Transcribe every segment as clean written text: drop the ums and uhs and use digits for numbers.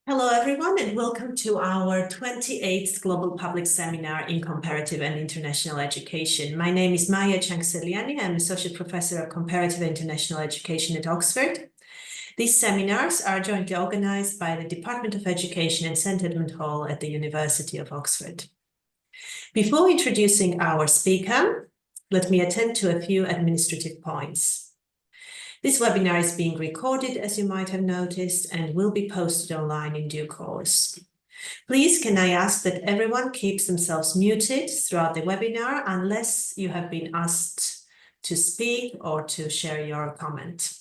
Hello, everyone, and welcome to our 28th Global Public Seminar in Comparative and International Education. My name is Maya Changseliani. I'm Associate Professor of Comparative and International Education at Oxford. These seminars are jointly organized by the Department of Education and St. Edmund Hall at the University of Oxford. Before introducing our speaker, let me attend to a few administrative points. This webinar is being recorded, as you might have noticed, and will be posted online in due course. Please, can I ask that everyone keeps themselves muted throughout the webinar unless you have been asked to speak or to share your comment.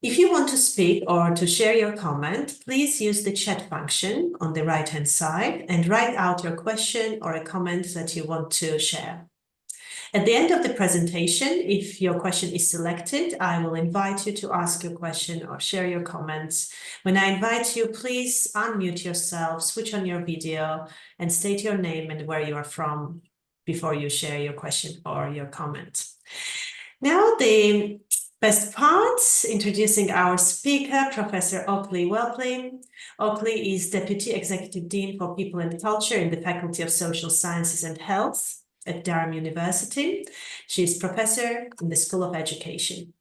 If you want to speak or to share your comment, please use the chat function on the right-hand side and write out your question or a comment that you want to share. At the end of the presentation, if your question is selected, I will invite you to ask your question or share your comments. When I invite you, please unmute yourself, switch on your video, and state your name and where you are from before you share your question or your comment. Now, the best part, introducing our speaker, Professor Oakleigh Welply. Oakleigh is Deputy Executive Dean for People and Culture in the Faculty of Social Sciences and Health at Durham University. She is professor in the School of Education.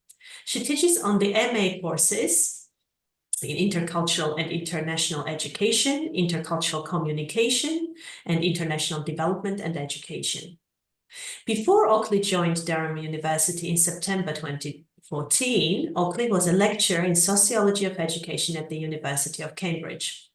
She teaches on the MA courses in intercultural and international education, intercultural communication, and international development and education. Before Oakleigh joined Durham University in September 2014, Oakleigh was a lecturer in sociology of education at the University of Cambridge.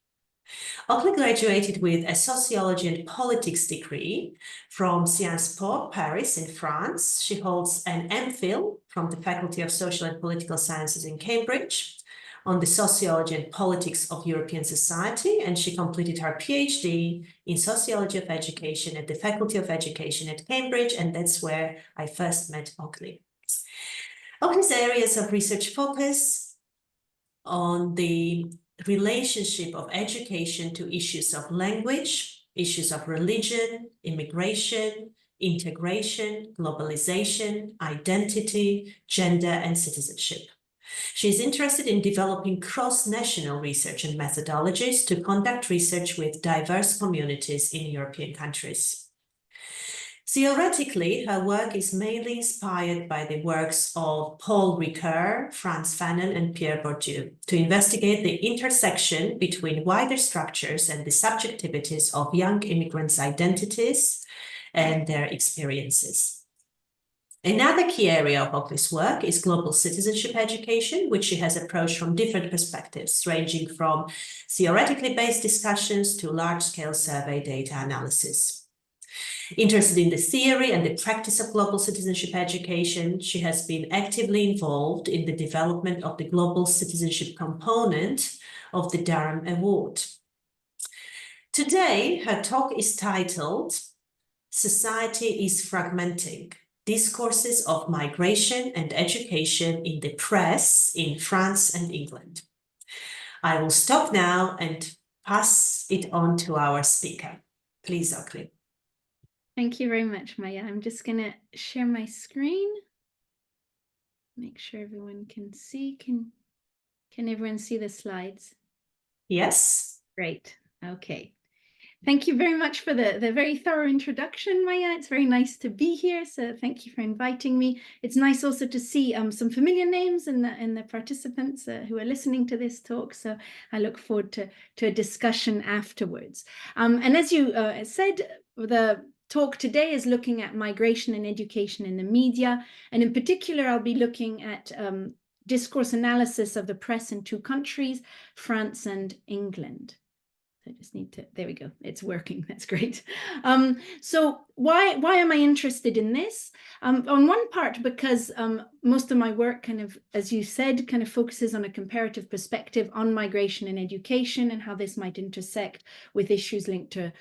Oakleigh graduated with a sociology and politics degree from Sciences Po, Paris in France. She holds an MPhil from the Faculty of Social and Political Sciences in Cambridge on the sociology and politics of European society, and she completed her PhD in sociology of education at the Faculty of Education at Cambridge, and that's where I first met Oakleigh. Oakleigh's areas of research focus on the relationship of education to issues of language, issues of religion, immigration, integration, globalization, identity, gender, and citizenship. She is interested in developing cross-national research and methodologies to conduct research with diverse communities in European countries. Theoretically, her work is mainly inspired by the works of Paul Ricoeur, Frantz Fanon, and Pierre Bourdieu to investigate the intersection between wider structures and the subjectivities of young immigrants' identities and their experiences. Another key area of Oakleigh's work is global citizenship education, which she has approached from different perspectives, ranging from theoretically based discussions to large-scale survey data analysis. Interested in the theory and the practice of global citizenship education, she has been actively involved in the development of the global citizenship component of the Durham Award. Today, her talk is titled, "Society is Fragmenting: Discourses of Migration and Education in the Press in France and England." I will stop now and pass it on to our speaker. Please, Oakleigh. Thank you very much, Maya. I'm just going to share my screen. Make sure everyone can see. Can everyone see the slides? Yes. Great. Okay. Thank you very much for the very thorough introduction, Maya. It's very nice to be here. So thank you for inviting me. It's nice also to see some familiar names in the participants who are listening to this talk. So I look forward to a discussion afterwards. And as you said, the talk today is looking at migration and education in the media. And in particular, I'll be looking at discourse analysis of the press in two countries, France and England. I just need to, there we go, it's working, that's great. So why am I interested in this? On one part, because most of my work kind of, as you said, kind of focuses on a comparative perspective on migration and education and how this might intersect with issues linked to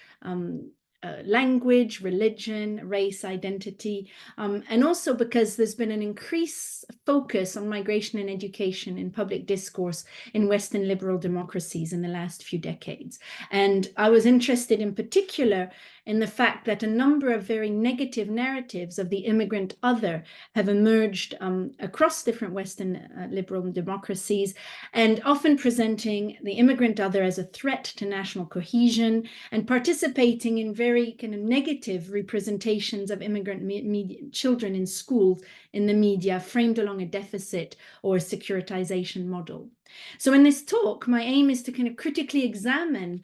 language, religion, race, identity, and also because there's been an increased focus on migration and education in public discourse in Western liberal democracies in the last few decades. And I was interested in particular in the fact that a number of very negative narratives of the immigrant other have emerged across different Western liberal democracies, and often presenting the immigrant other as a threat to national cohesion and participating in very kind of negative representations of immigrant children in schools, in the media, framed along a deficit or a securitization model. So in this talk, my aim is to kind of critically examine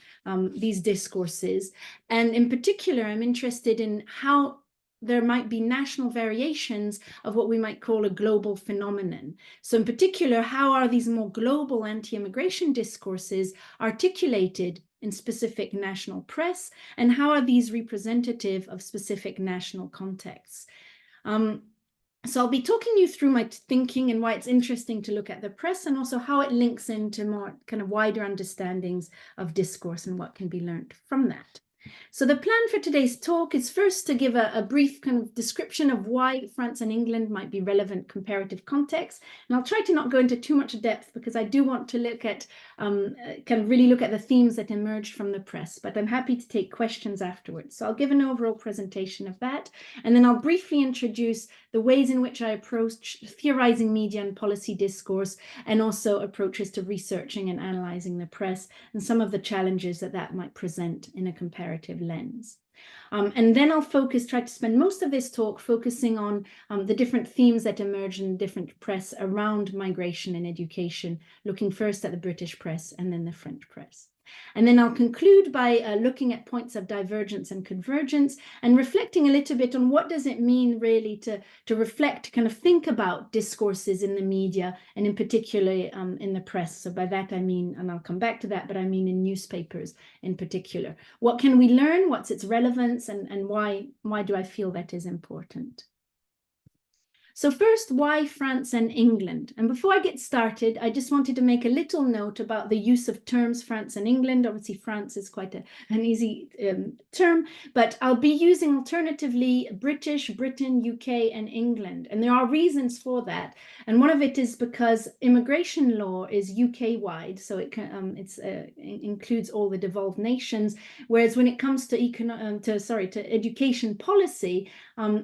these discourses. And in particular, I'm interested in how there might be national variations of what we might call a global phenomenon. So in particular, how are these more global anti-immigration discourses articulated in specific national press, and how are these representative of specific national contexts? So I'll be talking you through my thinking and why it's interesting to look at the press, and also how it links into more kind of wider understandings of discourse and what can be learned from that. So the plan for today's talk is first to give a brief kind of description of why France and England might be relevant comparative contexts. And I'll try to not go into too much depth because I do want to look at, kind of really look at the themes that emerged from the press, but I'm happy to take questions afterwards. So I'll give an overall presentation of that, and then I'll briefly introduce the ways in which I approach theorizing media and policy discourse, and also approaches to researching and analyzing the press, and some of the challenges that that might present in a comparative lens. And then I'll try to spend most of this talk focusing on the different themes that emerge in different press around migration and education, looking first at the British press and then the French press. And then I'll conclude by looking at points of divergence and convergence, and reflecting a little bit on what does it mean really to reflect, kind of think about discourses in the media, and in particular in the press. So by that I mean, and I'll come back to that, but I mean in newspapers in particular. What can we learn? What's its relevance? And why do I feel that is important? So first, why France and England? And before I get started, I just wanted to make a little note about the use of terms France and England. Obviously, France is quite an easy term, but I'll be using alternatively British, Britain, UK, and England. And there are reasons for that. And one of it is because immigration law is UK-wide, so it includes all the devolved nations, whereas when it comes to education policy,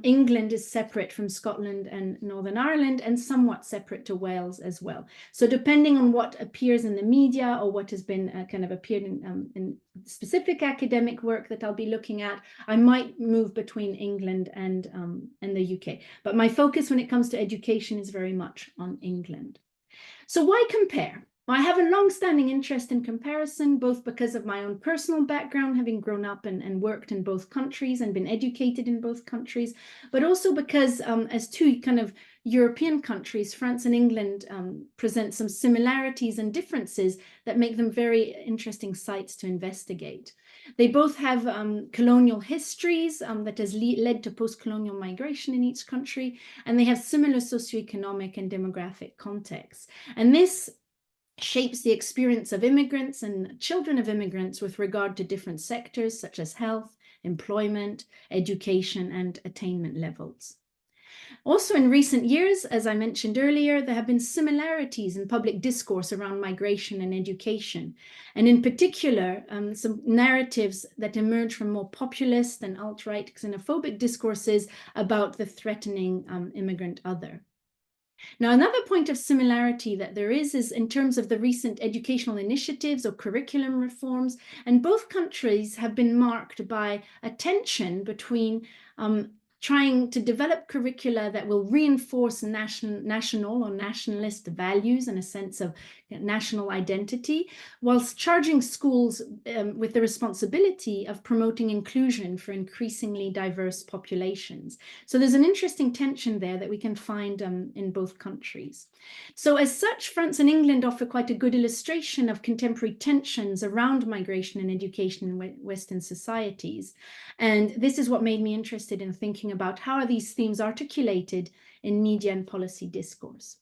England is separate from Scotland and Northern Ireland, and somewhat separate to Wales as well. So depending on what appears in the media or what has been kind of appeared in specific academic work that I'll be looking at, I might move between England and the UK. But my focus when it comes to education is very much on England. So why compare? I have a long-standing interest in comparison, both because of my own personal background, having grown up and worked in both countries and been educated in both countries, but also because as two kind of European countries, France and England present some similarities and differences that make them very interesting sites to investigate. They both have colonial histories that has led to post-colonial migration in each country, and they have similar socioeconomic and demographic contexts. And this shapes the experience of immigrants and children of immigrants with regard to different sectors such as health, employment, education, and attainment levels. Also in recent years, as I mentioned earlier, there have been similarities in public discourse around migration and education, and in particular, some narratives that emerge from more populist and alt-right xenophobic discourses about the threatening immigrant other. Now, another point of similarity that there is in terms of the recent educational initiatives or curriculum reforms, and both countries have been marked by a tension between trying to develop curricula that will reinforce national or nationalist values and a sense of national identity, whilst charging schools with the responsibility of promoting inclusion for increasingly diverse populations. So there's an interesting tension there that we can find in both countries. So as such, France and England offer quite a good illustration of contemporary tensions around migration and education in Western societies. And this is what made me interested in thinking about how are these themes articulated in media and policy discourse.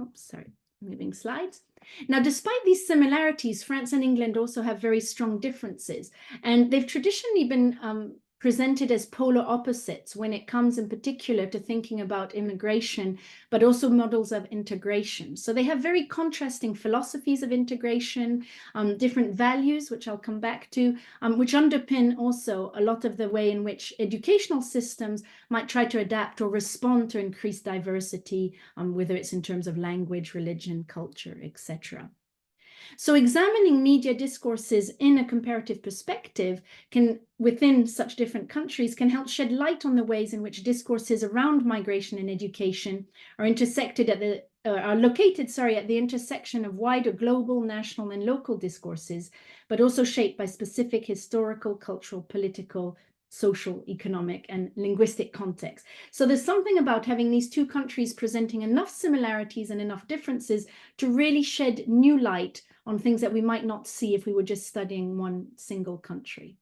Oops, sorry, moving slides. Now, despite these similarities, France and England also have very strong differences, and they've traditionally been presented as polar opposites when it comes in particular to thinking about immigration, but also models of integration. So they have very contrasting philosophies of integration, different values, which I'll come back to, which underpin also a lot of the way in which educational systems might try to adapt or respond to increased diversity, whether it's in terms of language, religion, culture, etc. So examining media discourses in a comparative perspective within such different countries, can help shed light on the ways in which discourses around migration and education are located at the intersection of wider global, national, and local discourses, but also shaped by specific historical, cultural, political, social, economic, and linguistic context. So there's something about having these two countries presenting enough similarities and enough differences to really shed new light on things that we might not see if we were just studying one single country.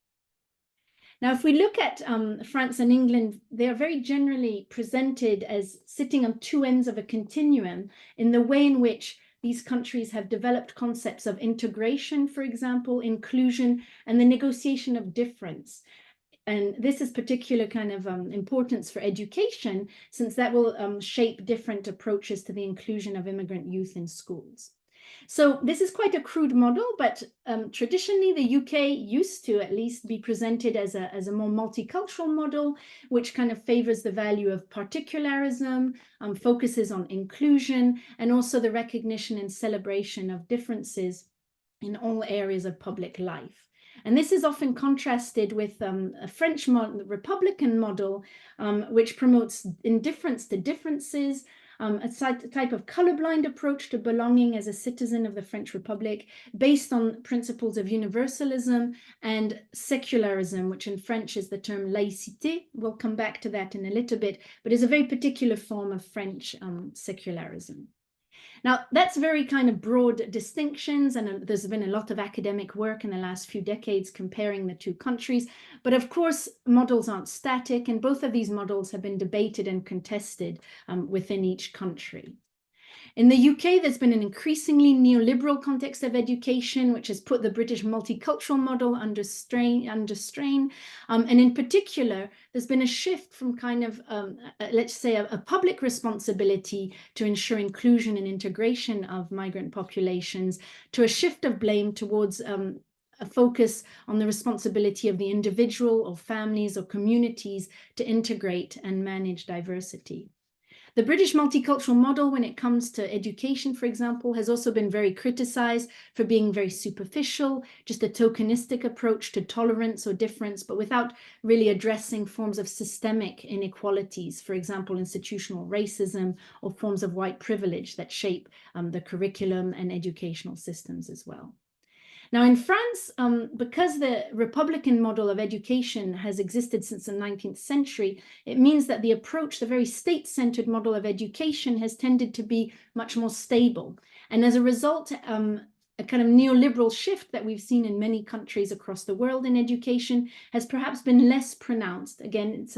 Now, if we look at France and England, they are very generally presented as sitting on two ends of a continuum in the way in which these countries have developed concepts of integration, for example, inclusion, and the negotiation of difference. And this is particular kind of importance for education, since that will shape different approaches to the inclusion of immigrant youth in schools. So this is quite a crude model, but traditionally the UK used to at least be presented as a more multicultural model, which kind of favors the value of particularism, focuses on inclusion, and also the recognition and celebration of differences in all areas of public life. And this is often contrasted with a French Republican model, which promotes indifference to differences, a type of colorblind approach to belonging as a citizen of the French Republic, based on principles of universalism and secularism, which in French is the term laïcité. We'll come back to that in a little bit, but is a very particular form of French secularism. Now, that's very kind of broad distinctions, and there's been a lot of academic work in the last few decades comparing the two countries. But of course, models aren't static, and both of these models have been debated and contested within each country. In the UK, there's been an increasingly neoliberal context of education, which has put the British multicultural model under strain. And in particular, there's been a shift from kind of, let's say, a public responsibility to ensure inclusion and integration of migrant populations, to a shift of blame towards a focus on the responsibility of the individual or families or communities to integrate and manage diversity. The British multicultural model, when it comes to education, for example, has also been very criticized for being very superficial, just a tokenistic approach to tolerance or difference, but without really addressing forms of systemic inequalities, for example, institutional racism or forms of white privilege that shape the curriculum and educational systems as well. Now, in France, because the Republican model of education has existed since the 19th century, it means that the approach, the very state-centered model of education, has tended to be much more stable. And as a result, a kind of neoliberal shift that we've seen in many countries across the world in education has perhaps been less pronounced. Again, it's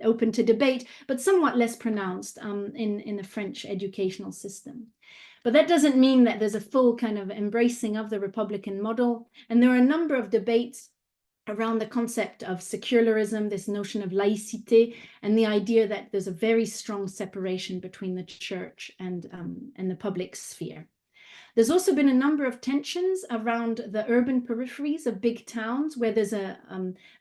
open to debate, but somewhat less pronounced in the French educational system. But that doesn't mean that there's a full kind of embracing of the Republican model. And there are a number of debates around the concept of secularism, this notion of laïcité, and the idea that there's a very strong separation between the church and the public sphere. There's also been a number of tensions around the urban peripheries of big towns, where there's a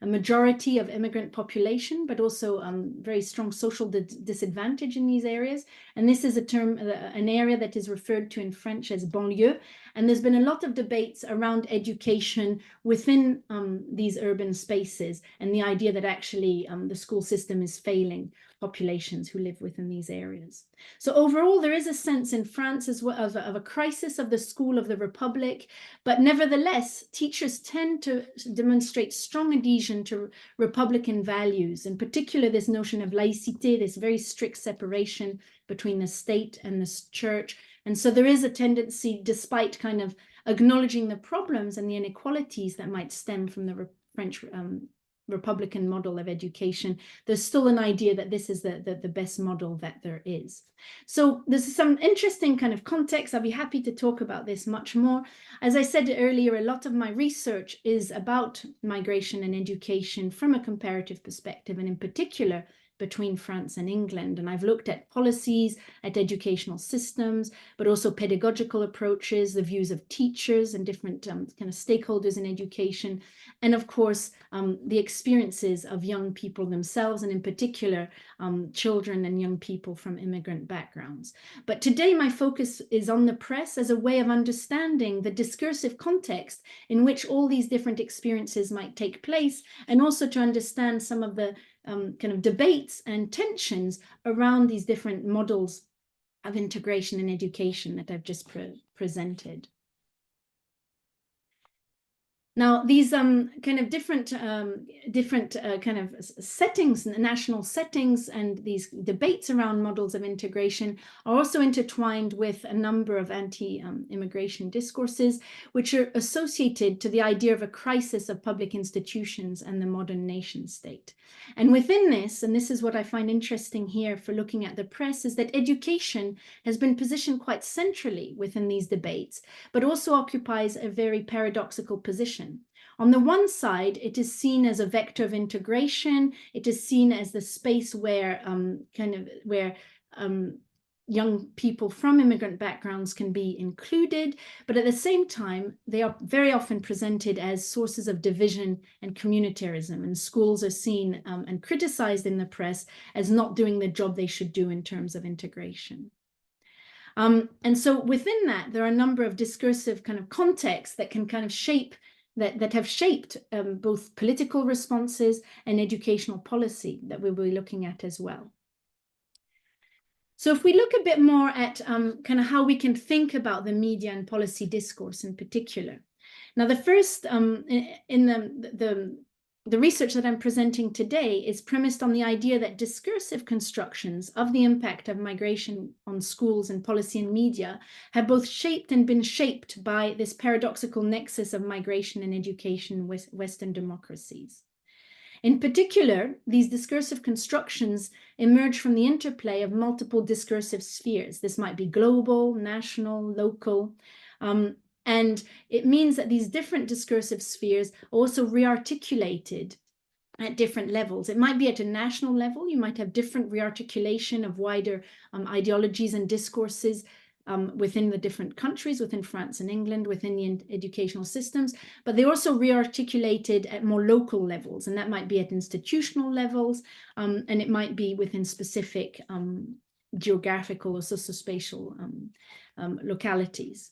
majority of immigrant population, but also very strong social disadvantage in these areas. And this is an area that is referred to in French as banlieue. And there's been a lot of debates around education within these urban spaces, and the idea that actually the school system is failing populations who live within these areas. So overall, there is a sense in France as well of a crisis of the school of the Republic, but nevertheless, teachers tend to demonstrate strong adhesion to Republican values, in particular this notion of laïcité, this very strict separation between the state and the church. And so there is a tendency, despite kind of acknowledging the problems and the inequalities that might stem from the French Republican model of education, there's still an idea that this is the best model that there is. So there's some interesting kind of context. I'll be happy to talk about this much more. As I said earlier, a lot of my research is about migration and education from a comparative perspective, and in particular, between France and England. And I've looked at policies, at educational systems, but also pedagogical approaches, the views of teachers and different kind of stakeholders in education, and of course, the experiences of young people themselves, and in particular, children and young people from immigrant backgrounds. But today, my focus is on the press as a way of understanding the discursive context in which all these different experiences might take place, and also to understand some of the kind of debates and tensions around these different models of integration and education that I've just presented. Now, these kind of different kind of settings, national settings, and these debates around models of integration are also intertwined with a number of anti-immigration discourses, which are associated to the idea of a crisis of public institutions and the modern nation state. And within this, and this is what I find interesting here for looking at the press, is that education has been positioned quite centrally within these debates, but also occupies a very paradoxical position. On the one side, it is seen as a vector of integration. It is seen as the space where young people from immigrant backgrounds can be included, but at the same time, they are very often presented as sources of division and communitarism, and schools are seen and criticized in the press as not doing the job they should do in terms of integration. And so within that, there are a number of discursive kind of contexts that can kind of shape that have shaped both political responses and educational policy that we will be looking at as well. So if we look a bit more at kind of how we can think about the media and policy discourse in particular. Now, the first in the research that I'm presenting today is premised on the idea that discursive constructions of the impact of migration on schools and policy and media have both shaped and been shaped by this paradoxical nexus of migration and education with Western democracies. In particular, these discursive constructions emerge from the interplay of multiple discursive spheres. This might be global, national, local, and it means that these different discursive spheres are also rearticulated at different levels. It might be at a national level. You might have different rearticulation of wider ideologies and discourses within the different countries, within France and England, within the educational systems, but they're also rearticulated at more local levels, and that might be at institutional levels, and it might be within specific geographical or socio-spatial localities.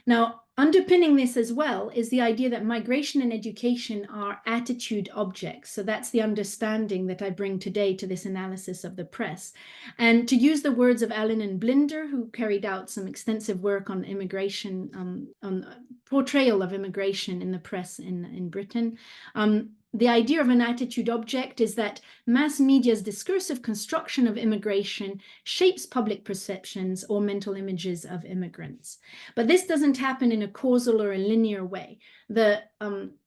Now, underpinning this as well is the idea that migration and education are attitude objects. So that's the understanding that I bring today to this analysis of the press. And to use the words of Allen and Blinder, who carried out some extensive work on immigration, on portrayal of immigration in the press in Britain, the idea of an attitude object is that mass media's discursive construction of immigration shapes public perceptions or mental images of immigrants. But this doesn't happen in a causal or a linear way. The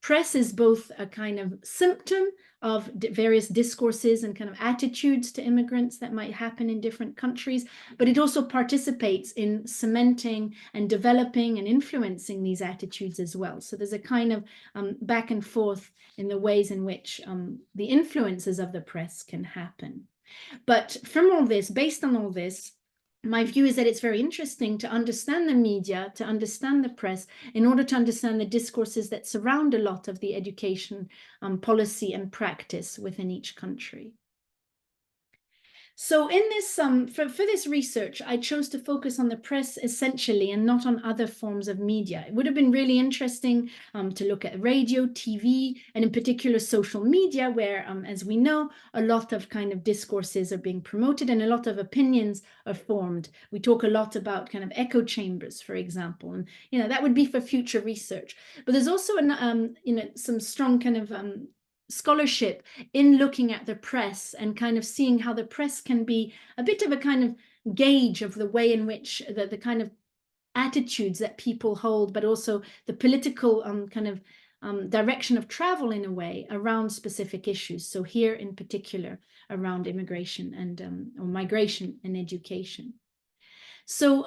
press is both a kind of symptom of various discourses and kind of attitudes to immigrants that might happen in different countries, but it also participates in cementing and developing and influencing these attitudes as well. So there's a kind of back and forth in the ways in which the influences of the press can happen. But from all this, based on all this, my view is that it's very interesting to understand the media, to understand the press, in order to understand the discourses that surround a lot of the education policy and practice within each country. So in this, for this research, I chose to focus on the press essentially and not on other forms of media. It would have been really interesting to look at radio, TV, and in particular social media, where, as we know, a lot of kind of discourses are being promoted and a lot of opinions are formed. We talk a lot about kind of echo chambers, for example, and that would be for future research. But there's also some strong kind of scholarship in looking at the press and kind of seeing how the press can be a bit of a kind of gauge of the way in which the kind of attitudes that people hold, but also the political kind of direction of travel in a way around specific issues. So here in particular around immigration and or migration and education. So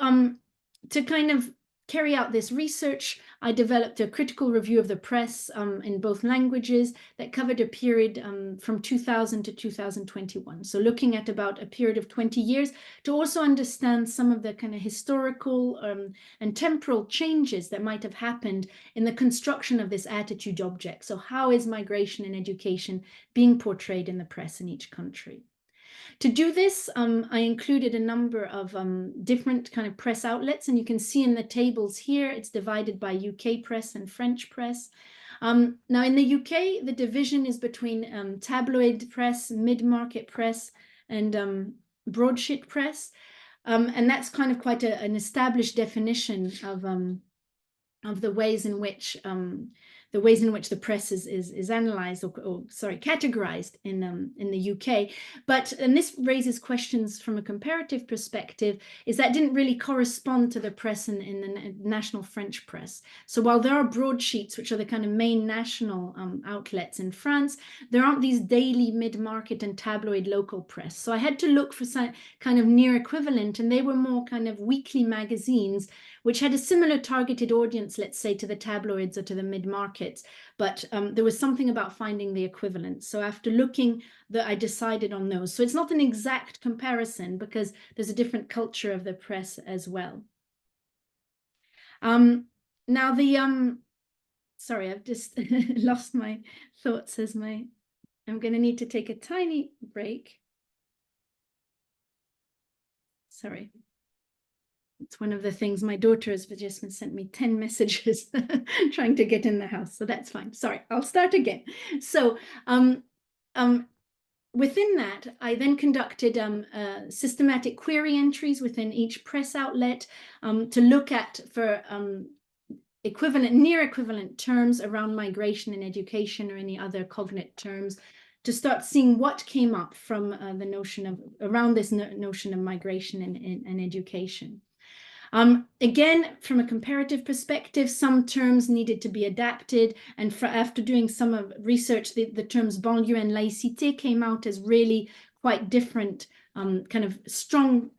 to kind of carry out this research, I developed a critical review of the press in both languages that covered a period from 2000 to 2021. So looking at about a period of 20 years to also understand some of the kind of historical and temporal changes that might have happened in the construction of this attitude object. So how is migration and education being portrayed in the press in each country? To do this, I included a number of different kind of press outlets, and you can see in the tables here, it's divided by UK press and French press. Now in the UK, the division is between tabloid press, mid-market press, and broadsheet press. And that's kind of quite an established definition of the ways in which the press is analyzed or sorry, categorized in the UK. And this raises questions from a comparative perspective, is that didn't really correspond to the press in the national French press. So while there are broadsheets, which are the kind of main national outlets in France, there aren't these daily mid-market and tabloid local press. So I had to look for some kind of near equivalent, and they were more kind of weekly magazines, which had a similar targeted audience, let's say, to the tabloids or to the mid-markets, but there was something about finding the equivalent. So after looking, I decided on those. So it's not an exact comparison because there's a different culture of the press as well. Now sorry, I've just lost my thoughts I'm going to need to take a tiny break. Sorry. It's one of the things my daughter has just sent me 10 messages trying to get in the house. So that's fine. Sorry, I'll start again. So within that, I then conducted systematic query entries within each press outlet to look at for near equivalent terms around migration and education or any other cognate terms, to start seeing what came up from the notion of around this notion of migration and education. Again, from a comparative perspective, some terms needed to be adapted. And after doing some research, the terms banlieue and laïcité came out as really quite different kind of strong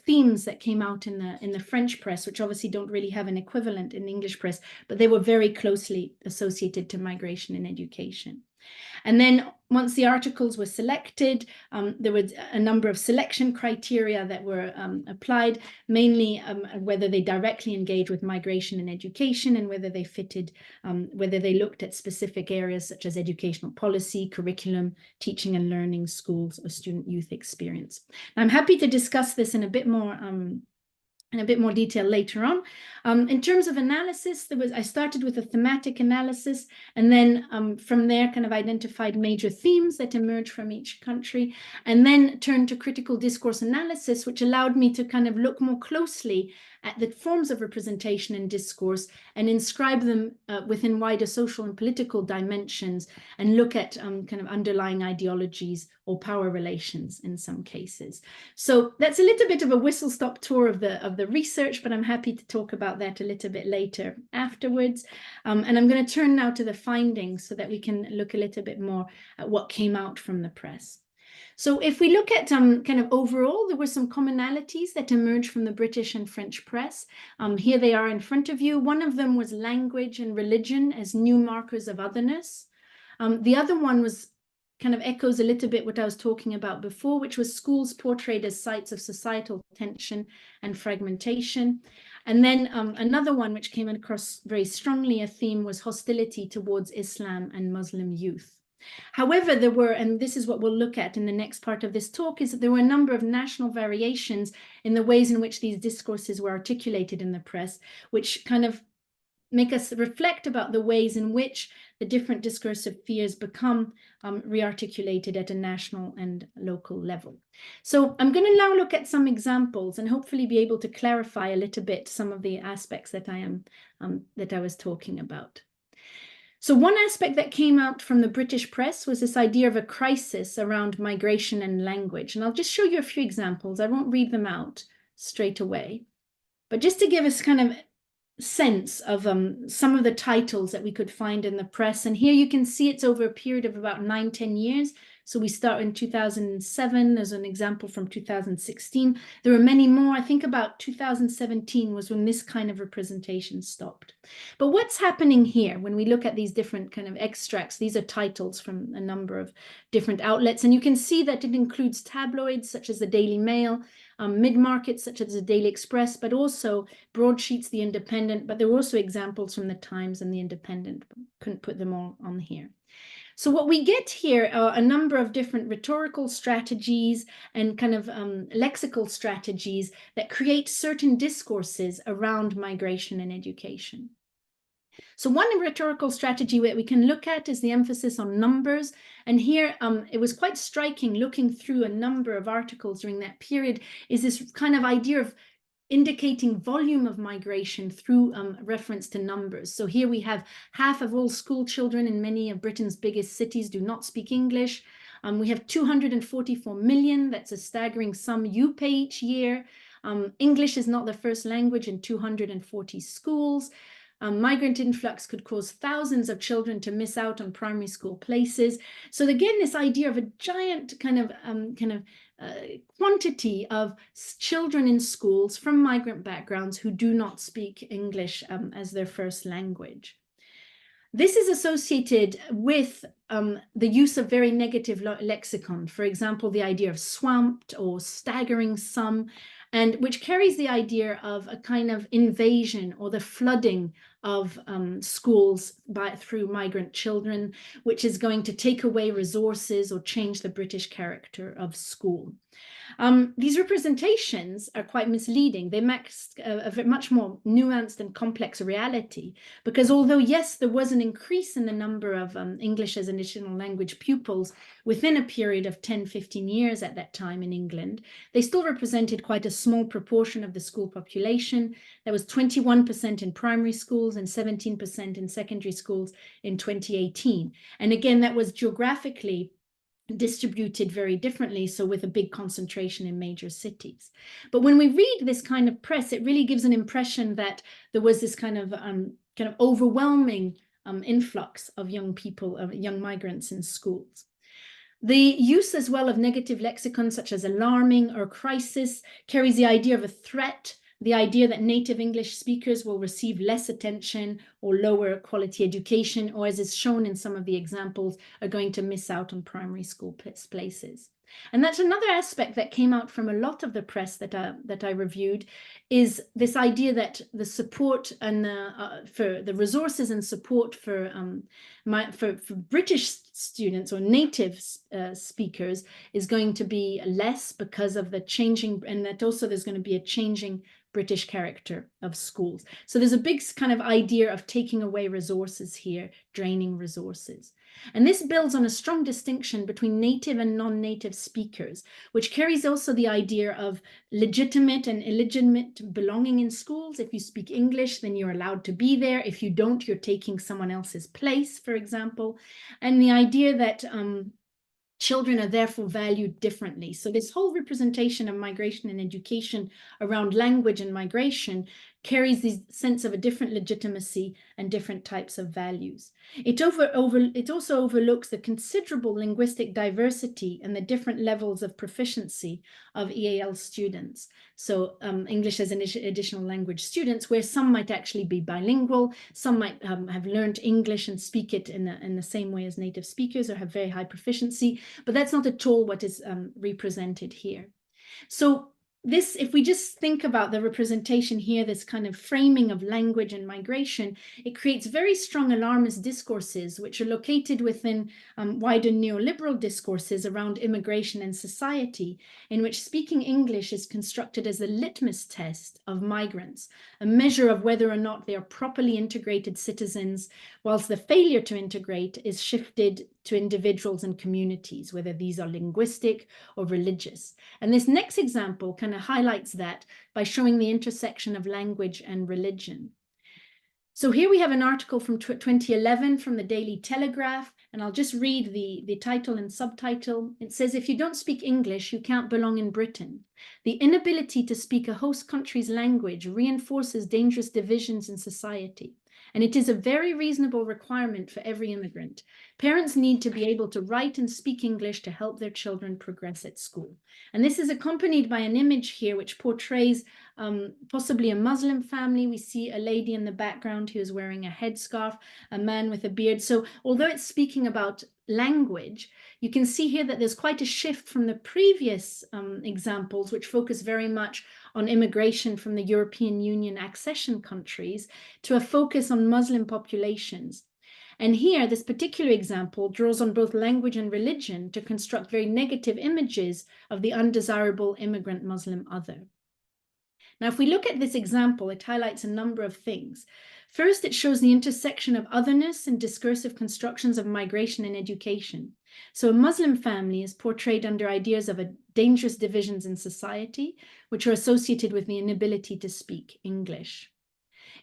themes that came out in the French press, which obviously don't really have an equivalent in the English press, but they were very closely associated to migration and education. And then once the articles were selected, there was a number of selection criteria that were applied, mainly whether they directly engage with migration and education, and whether they fitted, whether they looked at specific areas such as educational policy, curriculum, teaching and learning, schools, or student youth experience. Now, I'm happy to discuss this in a bit more detail later on. In terms of analysis, I started with a thematic analysis, and then from there kind of identified major themes that emerge from each country, and then turned to critical discourse analysis, which allowed me to kind of look more closely at the forms of representation and discourse and inscribe them within wider social and political dimensions, and look at kind of underlying ideologies or power relations in some cases. So that's a little bit of a whistle-stop tour of the research, but I'm happy to talk about that a little bit later afterwards. And I'm going to turn now to the findings so that we can look a little bit more at what came out from the press. So if we look at kind of overall, there were some commonalities that emerged from the British and French press. Here they are in front of you. One of them was language and religion as new markers of otherness. The other one was kind of echoes a little bit what I was talking about before, which was schools portrayed as sites of societal tension and fragmentation. And then another one which came across very strongly a theme was hostility towards Islam and Muslim youth. However, there were, and this is what we'll look at in the next part of this talk, is that there were a number of national variations in the ways in which these discourses were articulated in the press, which kind of make us reflect about the ways in which the different discursive spheres become rearticulated at a national and local level. So I'm going to now look at some examples and hopefully be able to clarify a little bit some of the aspects that I was talking about. So one aspect that came out from the British press was this idea of a crisis around migration and language. And I'll just show you a few examples. I won't read them out straight away, but just to give us kind of sense of some of the titles that we could find in the press. And here you can see it's over a period of about 9-10 years. So we start in 2007. There's an example from 2016. There are many more. I think about 2017 was when this kind of representation stopped. But what's happening here when we look at these different kind of extracts? These are titles from a number of different outlets. And you can see that it includes tabloids such as the Daily Mail, mid-market such as the Daily Express, but also broadsheets, The Independent. But there were also examples from the Times and the Independent. Couldn't put them all on here. So what we get here are a number of different rhetorical strategies and kind of lexical strategies that create certain discourses around migration and education. So one rhetorical strategy that we can look at is the emphasis on numbers. And here it was quite striking looking through a number of articles during that period, is this kind of idea of indicating volume of migration through reference to numbers. So here we have half of all school children in many of Britain's biggest cities do not speak English. We have 244 million, that's a staggering sum you pay each year. English is not the first language in 240 schools. Migrant influx could cause thousands of children to miss out on primary school places. So again, this idea of a giant kind of quantity of children in schools from migrant backgrounds who do not speak English as their first language. This is associated with the use of very negative lexicon. For example, the idea of swamped or staggering sum, and which carries the idea of a kind of invasion or the flooding of schools through migrant children, which is going to take away resources or change the British character of school. These representations are quite misleading. They mask a much more nuanced and complex reality, because although, yes, there was an increase in the number of English as an additional language pupils within a period of 10-15 years at that time in England, they still represented quite a small proportion of the school population. There was 21% in primary schools and 17% in secondary schools in 2018. And again, that was geographically distributed very differently, so with a big concentration in major cities. But when we read this kind of press, it really gives an impression that there was this kind of overwhelming influx of young people, of young migrants in schools. The use as well of negative lexicon such as alarming or crisis carries the idea of a threat, the idea that native English speakers will receive less attention or lower quality education, or as is shown in some of the examples, are going to miss out on primary school places. And that's another aspect that came out from a lot of the press that I reviewed, is this idea that the support and for the resources and support for British students or native speakers is going to be less because of the changing, and that also there's going to be a changing British character of schools. So there's a big kind of idea of taking away resources here, draining resources. And this builds on a strong distinction between native and non-native speakers, which carries also the idea of legitimate and illegitimate belonging in schools. If you speak English, then you're allowed to be there. If you don't, you're taking someone else's place, for example. And the idea that children are therefore valued differently. So this whole representation of migration and education around language and migration carries this sense of a different legitimacy and different types of values. It also overlooks the considerable linguistic diversity and the different levels of proficiency of EAL students. So English as an additional language students, where some might actually be bilingual, some might have learned English and speak it in the same way as native speakers or have very high proficiency, but that's not at all what is represented here. So this, if we just think about the representation here, this kind of framing of language and migration, it creates very strong alarmist discourses, which are located within wider neoliberal discourses around immigration and society, in which speaking English is constructed as a litmus test of migrants, a measure of whether or not they are properly integrated citizens, whilst the failure to integrate is shifted to individuals and communities, whether these are linguistic or religious. And this next example kind of highlights that by showing the intersection of language and religion. So here we have an article from 2011 from the Daily Telegraph And I'll just read the title and subtitle. It says, if you don't speak English, you can't belong in Britain. The inability to speak a host country's language reinforces dangerous divisions in society. And it is a very reasonable requirement for every immigrant. Parents need to be able to write and speak English to help their children progress at school. And this is accompanied by an image here which portrays possibly a Muslim family. We see a lady in the background who is wearing a headscarf, a man with a beard. So although it's speaking about language, you can see here that there's quite a shift from the previous examples, which focus very much on immigration from the European Union accession countries, to a focus on Muslim populations. And here, this particular example draws on both language and religion to construct very negative images of the undesirable immigrant Muslim other. Now, if we look at this example, it highlights a number of things. First, it shows the intersection of otherness and discursive constructions of migration and education. So a Muslim family is portrayed under ideas of dangerous divisions in society, which are associated with the inability to speak English.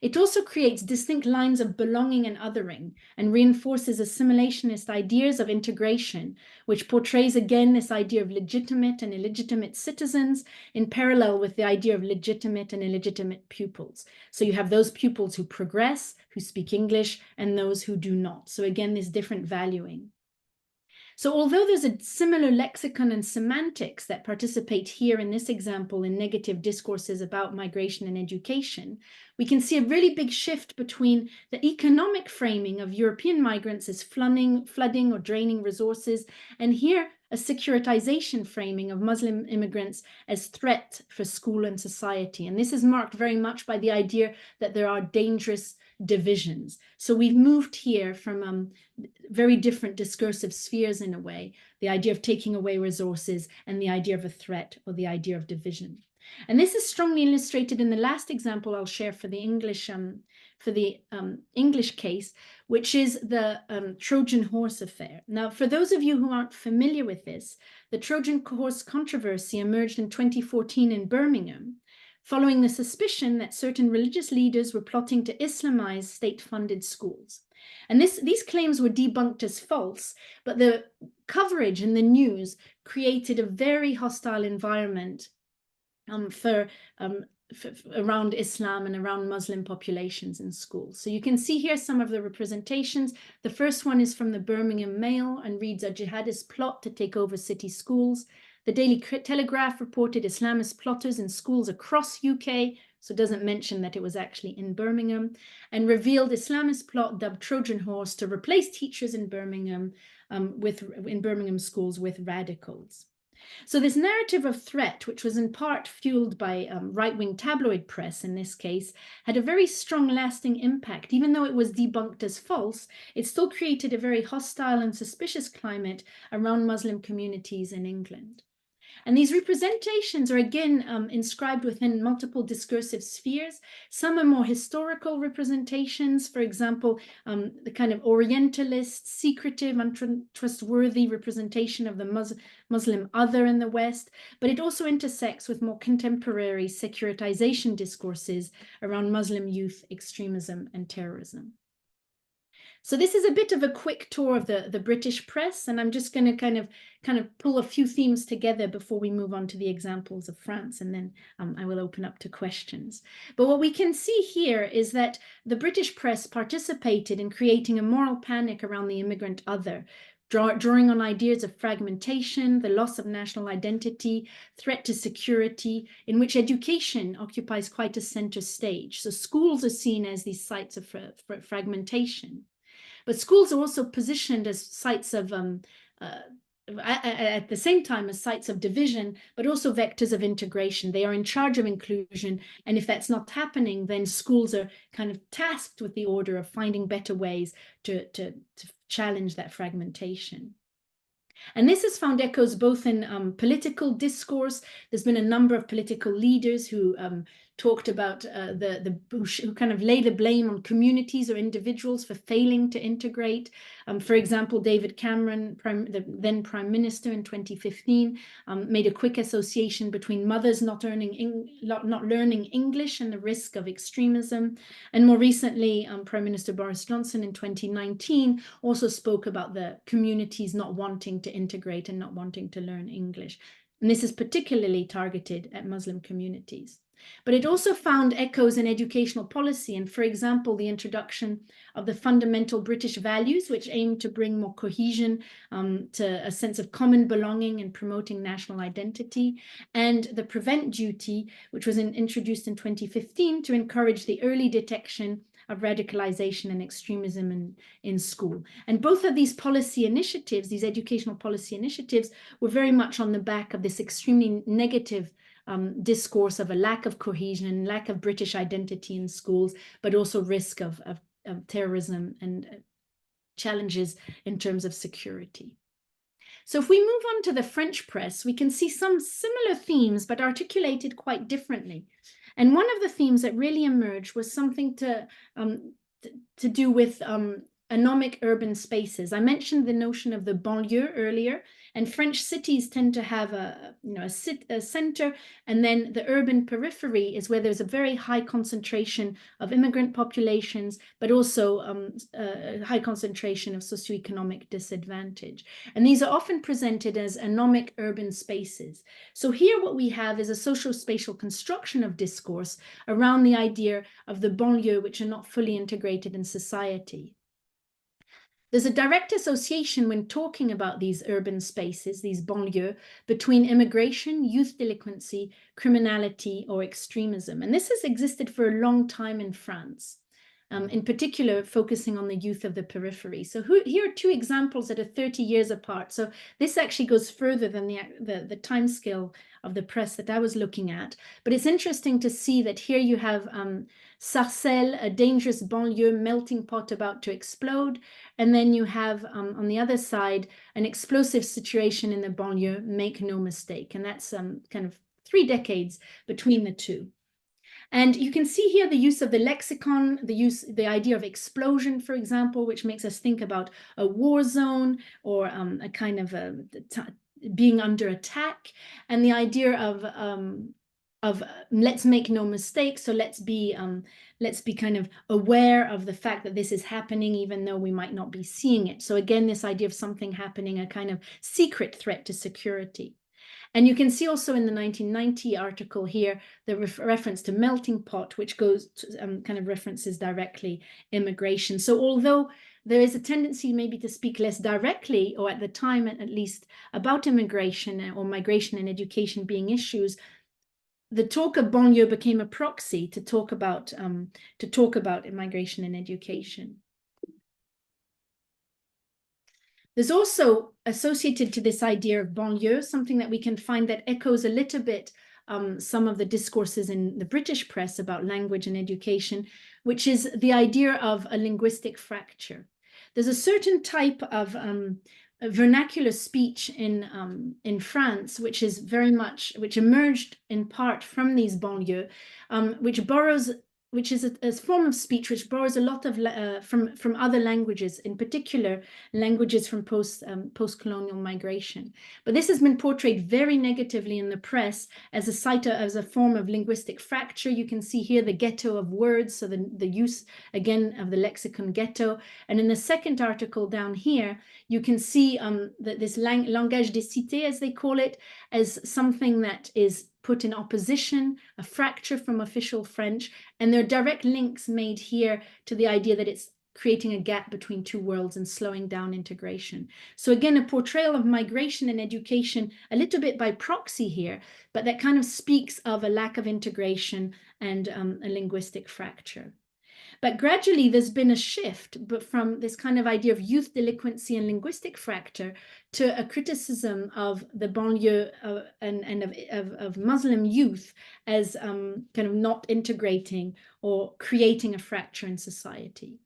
It also creates distinct lines of belonging and othering and reinforces assimilationist ideas of integration, which portrays again this idea of legitimate and illegitimate citizens in parallel with the idea of legitimate and illegitimate pupils. So you have those pupils who progress, who speak English, and those who do not. So again, this different valuing. So although there's a similar lexicon and semantics that participate here in this example in negative discourses about migration and education, we can see a really big shift between the economic framing of European migrants as flooding or draining resources, and here a securitization framing of Muslim immigrants as threat for school and society. And this is marked very much by the idea that there are dangerous divisions. So we've moved here from very different discursive spheres in a way, the idea of taking away resources and the idea of a threat or the idea of division. And this is strongly illustrated in the last example I'll share for the English case, which is the Trojan horse affair. Now, for those of you who aren't familiar with this, the Trojan horse controversy emerged in 2014 in Birmingham, following the suspicion that certain religious leaders were plotting to Islamize state-funded schools. And these claims were debunked as false, but the coverage in the news created a very hostile environment around Islam and around Muslim populations in schools. So you can see here some of the representations. The first one is from the Birmingham Mail and reads, "A jihadist plot to take over city schools." The Daily Telegraph reported Islamist plotters in schools across UK, so it doesn't mention that it was actually in Birmingham, and revealed Islamist plot dubbed Trojan Horse to replace teachers in Birmingham schools with radicals. So this narrative of threat, which was in part fueled by right-wing tabloid press in this case, had a very strong lasting impact. Even though it was debunked as false, it still created a very hostile and suspicious climate around Muslim communities in England. And these representations are again inscribed within multiple discursive spheres. Some are more historical representations, for example, the kind of Orientalist, secretive, untrustworthy representation of the Muslim other in the West, but it also intersects with more contemporary securitization discourses around Muslim youth extremism and terrorism. So this is a bit of a quick tour of the British press, and I'm just going to kind of pull a few themes together before we move on to the examples of France, and then I will open up to questions. But what we can see here is that the British press participated in creating a moral panic around the immigrant other, drawing on ideas of fragmentation, the loss of national identity, threat to security, in which education occupies quite a center stage. So schools are seen as these sites of fragmentation. But schools are also positioned as sites of, at the same time, as sites of division, but also vectors of integration. They are in charge of inclusion. And if that's not happening, then schools are kind of tasked with the order of finding better ways to challenge that fragmentation. And this has found echoes both in political discourse. There's been a number of political leaders who talked about who kind of lay the blame on communities or individuals for failing to integrate. For example, David Cameron, the then Prime Minister in 2015, made a quick association between mothers not learning English and the risk of extremism. And more recently, Prime Minister Boris Johnson in 2019 also spoke about the communities not wanting to integrate and not wanting to learn English. And this is particularly targeted at Muslim communities. But it also found echoes in educational policy, and for example, the introduction of the fundamental British values, which aim to bring more cohesion to a sense of common belonging and promoting national identity, and the prevent duty, which was introduced in 2015 to encourage the early detection of radicalization and extremism in school. And both of these policy initiatives, these educational policy initiatives, were very much on the back of this extremely negative discourse of a lack of cohesion, lack of British identity in schools, but also risk of terrorism and challenges in terms of security. So if we move on to the French press, we can see some similar themes, but articulated quite differently. And one of the themes that really emerged was something to do with anomic urban spaces. I mentioned the notion of the banlieue earlier, and French cities tend to have a center, and then the urban periphery is where there's a very high concentration of immigrant populations, but also a high concentration of socioeconomic disadvantage. And these are often presented as anomic urban spaces. So here what we have is a socio-spatial construction of discourse around the idea of the banlieue, which are not fully integrated in society. There's a direct association when talking about these urban spaces, these banlieues, between immigration, youth delinquency, criminality, or extremism. And this has existed for a long time in France, in particular focusing on the youth of the periphery. So here are two examples that are 30 years apart. So this actually goes further than the time scale of the press that I was looking at. But it's interesting to see that here you have Sarcelles, a dangerous banlieue melting pot about to explode. And then you have, on the other side, an explosive situation in the banlieue, make no mistake. And that's kind of 3 decades between the two. And you can see here the use of the lexicon, the idea of explosion, for example, which makes us think about a war zone or a kind of being under attack, and the idea of let's make no mistake. So let's be kind of aware of the fact that this is happening, even though we might not be seeing it. So again, this idea of something happening, a kind of secret threat to security. And you can see also in the 1990 article here, the reference to melting pot, which goes to, kind of references directly immigration. So although there is a tendency maybe to speak less directly, or at the time at least, about immigration or migration and education being issues, the talk of banlieue became a proxy to talk about immigration and education. There's also associated to this idea of banlieue something that we can find that echoes a little bit some of the discourses in the British press about language and education, which is the idea of a linguistic fracture. There's a certain type of vernacular speech in France, which emerged in part from these banlieues, which is a form of speech which borrows a lot of from other languages, in particular languages from post-colonial migration. But this has been portrayed very negatively in the press as a form of linguistic fracture. You can see here the ghetto of words, so the use again of the lexicon ghetto. And in the second article down here, you can see that this langage des cités, as they call it, as something that is put in opposition, a fracture from official French, and there are direct links made here to the idea that it's creating a gap between two worlds and slowing down integration. So again, a portrayal of migration and education a little bit by proxy here, but that kind of speaks of a lack of integration and a linguistic fracture. But gradually there's been a shift from this kind of idea of youth delinquency and linguistic fracture to a criticism of the banlieue and of Muslim youth as kind of not integrating or creating a fracture in society.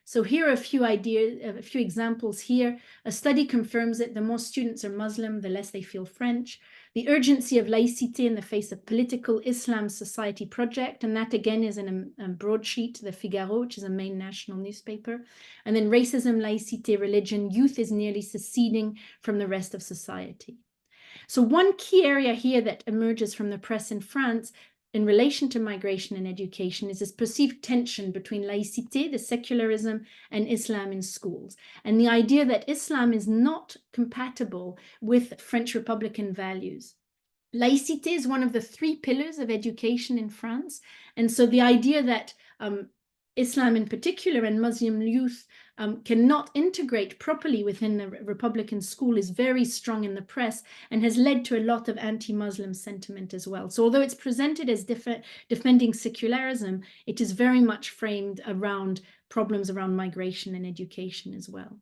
So here are a few ideas, a few examples here. A study confirms it: the more students are Muslim, the less they feel French. The urgency of laïcité in the face of political Islam society project, and that again is in a broadsheet, the Figaro, which is a main national newspaper. And then racism, laïcité, religion, youth is nearly seceding from the rest of society. So one key area here that emerges from the press in France in relation to migration and education is this perceived tension between laïcité, the secularism, and Islam in schools, and the idea that Islam is not compatible with French Republican values. Laïcité is one of the 3 pillars of education in France, and so the idea that Islam in particular and Muslim youth cannot integrate properly within the Republican school is very strong in the press and has led to a lot of anti-Muslim sentiment as well. So although it's presented as defending secularism, it is very much framed around problems around migration and education as well.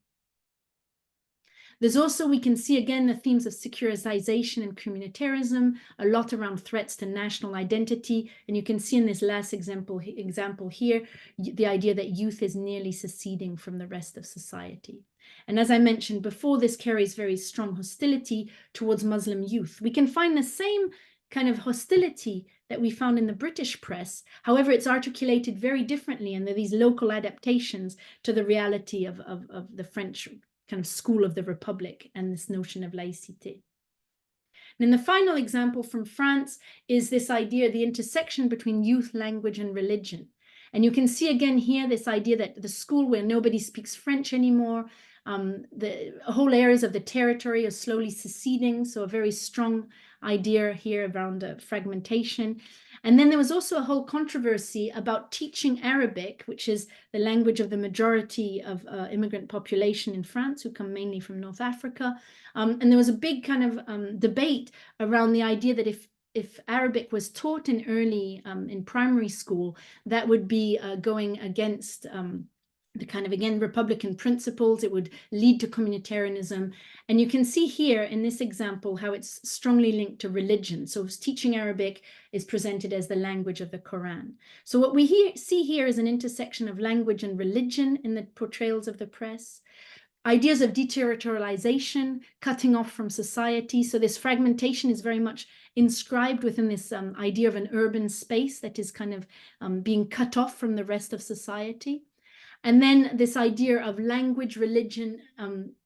There's also, we can see again the themes of securitization and communitarism, a lot around threats to national identity. And you can see in this last example here, the idea that youth is nearly seceding from the rest of society. And as I mentioned before, this carries very strong hostility towards Muslim youth. We can find the same kind of hostility that we found in the British press. However, it's articulated very differently, and there are these local adaptations to the reality of the French kind of school of the Republic and this notion of laïcité. And then the final example from France is this idea, the intersection between youth, language, and religion. And you can see again here this idea that the school where nobody speaks French anymore, the whole areas of the territory are slowly seceding, so a very strong idea here around fragmentation. And then there was also a whole controversy about teaching Arabic, which is the language of the majority of immigrant population in France, who come mainly from North Africa. And there was a big kind of debate around the idea that if Arabic was taught in primary school, that would be going against the kind of, again, Republican principles. It would lead to communitarianism. And you can see here in this example how it's strongly linked to religion. So teaching Arabic is presented as the language of the Quran. So what we see here is an intersection of language and religion in the portrayals of the press. Ideas of deterritorialization, cutting off from society. So this fragmentation is very much inscribed within this idea of an urban space that is kind of being cut off from the rest of society. And then this idea of language, religion,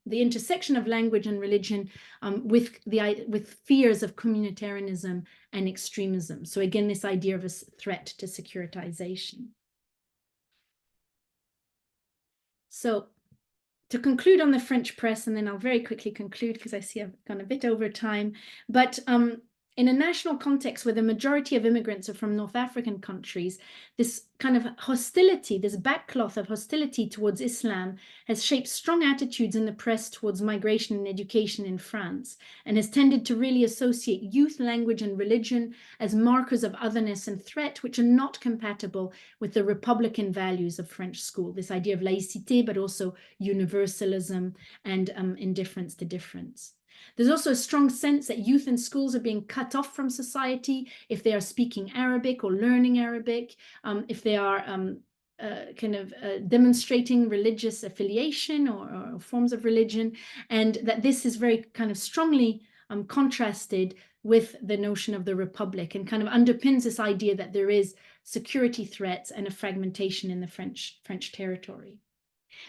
the intersection of language and religion with fears of communitarianism and extremism. So again, this idea of a threat to securitization. So to conclude on the French press, and then I'll very quickly conclude because I see I've gone a bit over time, but in a national context where the majority of immigrants are from North African countries, this kind of hostility, this backcloth of hostility towards Islam has shaped strong attitudes in the press towards migration and education in France, and has tended to really associate youth, language, and religion as markers of otherness and threat, which are not compatible with the Republican values of French school, this idea of laïcité, but also universalism and indifference to difference. There's also a strong sense that youth in schools are being cut off from society if they are speaking Arabic or learning Arabic, if they are demonstrating religious affiliation or forms of religion, and that this is very kind of strongly contrasted with the notion of the Republic and kind of underpins this idea that there is security threats and a fragmentation in the French territory.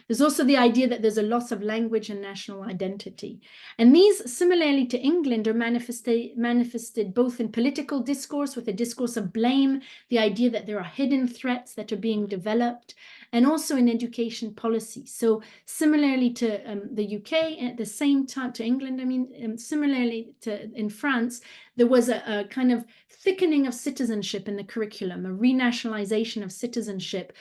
There's also the idea that there's a loss of language and national identity. And these, similarly to England, are manifested both in political discourse, with a discourse of blame, the idea that there are hidden threats that are being developed, and also in education policy. So similarly to the UK, at the same time to England, similarly to in France, there was a kind of thickening of citizenship in the curriculum, a renationalization of citizenship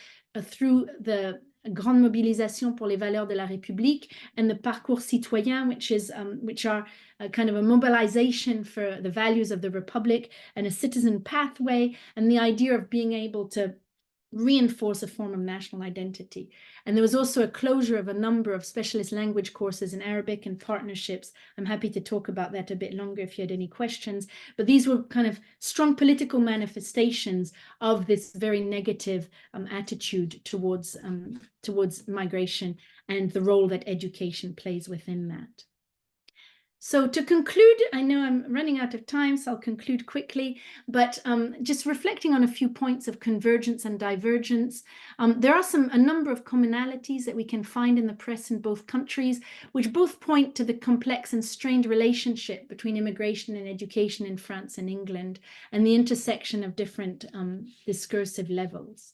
through the Grande Mobilisation pour les Valeurs de la République and the Parcours Citoyen, which are kind of a mobilization for the values of the Republic and a citizen pathway, and the idea of being able to reinforce a form of national identity. And there was also a closure of a number of specialist language courses in Arabic and partnerships. I'm happy to talk about that a bit longer if you had any questions. But these were kind of strong political manifestations of this very negative attitude towards migration and the role that education plays within that. So to conclude, I know I'm running out of time, so I'll conclude quickly, but just reflecting on a few points of convergence and divergence. There are a number of commonalities that we can find in the press in both countries, which both point to the complex and strained relationship between immigration and education in France and England, and the intersection of different discursive levels.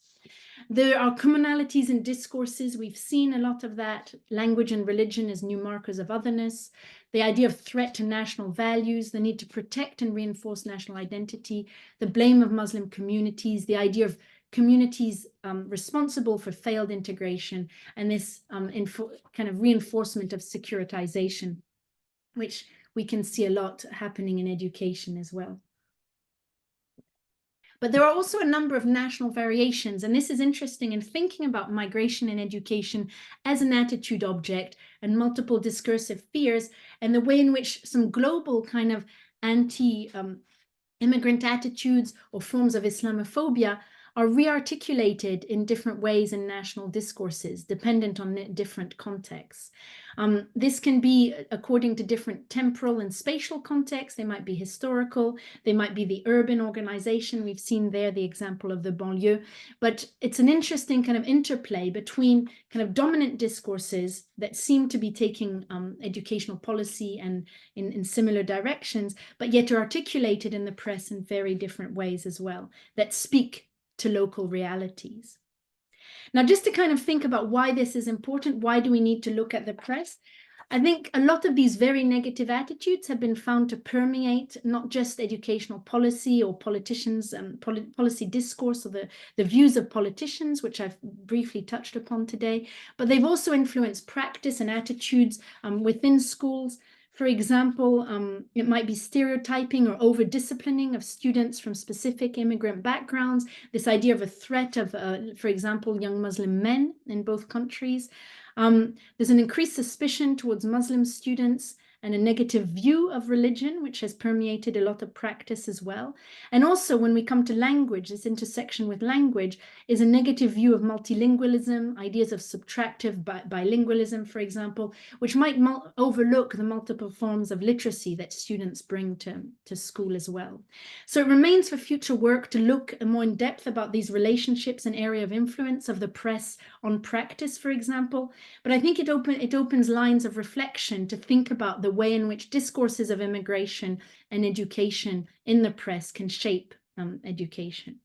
There are commonalities in discourses. We've seen a lot of that. Language and religion as new markers of otherness, the idea of threat to national values, the need to protect and reinforce national identity, the blame of Muslim communities, the idea of communities responsible for failed integration, and this kind of reinforcement of securitization, which we can see a lot happening in education as well. But there are also a number of national variations, and this is interesting in thinking about migration and education as an attitude object and multiple discursive fears, and the way in which some global kind of anti-immigrant attitudes or forms of Islamophobia are rearticulated in different ways in national discourses, dependent on different contexts. This can be according to different temporal and spatial contexts. They might be historical, they might be the urban organization. We've seen there the example of the banlieue, but it's an interesting kind of interplay between kind of dominant discourses that seem to be taking educational policy and in similar directions, but yet are articulated in the press in very different ways as well, that speak to local realities. Now, just to kind of think about why this is important, why do we need to look at the press? I think a lot of these very negative attitudes have been found to permeate not just educational policy or politicians and policy discourse or the views of politicians, which I've briefly touched upon today, but they've also influenced practice and attitudes within schools. For example, it might be stereotyping or over-disciplining of students from specific immigrant backgrounds, this idea of a threat of, for example, young Muslim men in both countries. There's an increased suspicion towards Muslim students and a negative view of religion, which has permeated a lot of practice as well. And also when we come to language, this intersection with language is a negative view of multilingualism, ideas of subtractive bilingualism, for example, which might overlook the multiple forms of literacy that students bring to school as well. So it remains for future work to look more in depth about these relationships and area of influence of the press on practice, for example. But I think it opens lines of reflection to think about the way in which discourses of immigration and education in the press can shape education,